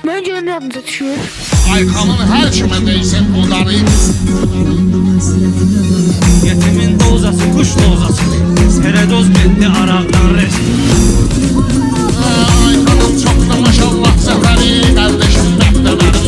Mən görən yadımda düşür. Aykanın her kime değse bunları. Yetimin dozası, kuş dozası. Seredoz gitti Araqdan resim. Aykanın çok da maşallah seferi. Kardeşim dəftəbəri.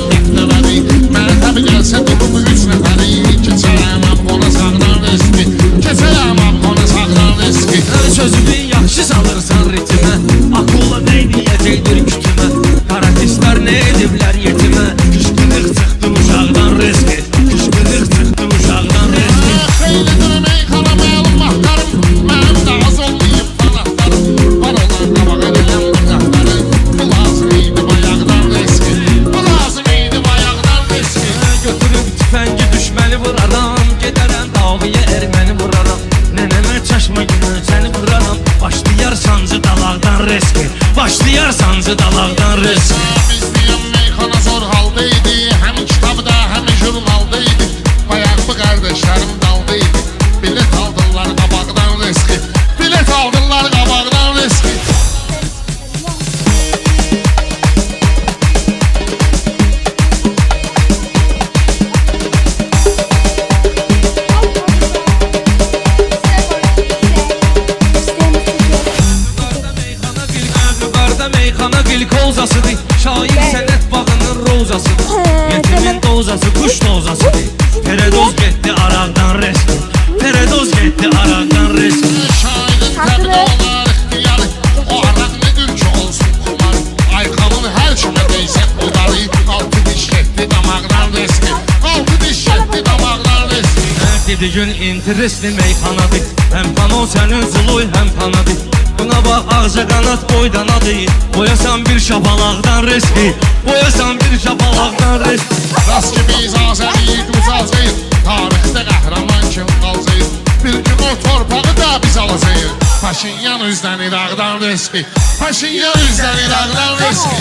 Mənə tabi gəlsə durum 3 nəfəri. Keçərəməm ona sağdan riski. Keçərəməm ona sağdan riski. Sözümü yaxşı salırsan ritmə. Akula neydiyəcəkdir kütümə. Karatistlər ne ediblər yetimə. Kışkırıq çıxdı uşaqdan riski. Kışkırıq çıxdı uşaqdan riski. Xeylidir meykana məlum baxtarım. Mənim də az olmayıb fanatlarım. Var olan qabağa gələn bıqaqları. Bu lazım idi bayaqdan riski. Bu lazım idi bayaqdan riski. Götürüb tüfəngi düşməni vuraram. Gedərəm daviyə erməni vuraram. Nənəmə çaşma günü səni vuraram. Başlayar sancı dalaqdan riski. Başlayar sancı dalaqdan riski. Biz deyəm meykana zor haldaydı. Həm kitabda həm jurnaldaydı. Bayaq bu qardeşlərim daldaydı. Bilet aldılar qabaqdan riski. Bilet aldılar qabaqdan riski. Yuqarıda meyxana gül kozasıdır. Şair sənət bağının rozasıdır. Yetimin dozası, kuş dozasıdır. Teredoz getdi Araqdan reski. Teredoz getdi Araqdan reski. Şairin təbini olar ixtiyarı. O araq nedir ki olsun kumar. Aykanın her kime değse udarı. Altı diş getdi damaqdan riski. Altı diş getdi damaqdan riski. Dedi gün interesli meyxanadır. Həm pano sənin zuluy həm panadır. Buna bax ağca qanat boydanadır. Boyasan bir şapalaqdan riski. Boyasan bir şapalaqdan riski. Rast ki biz azəliyik uzacayıq. Tarixdə qəhrəman kim qalacaq. Bir gün o torpağı da biz alacağıq. Paşinyan üzdən İraqdan riski. Paşinyan üzdən İraqdan riski.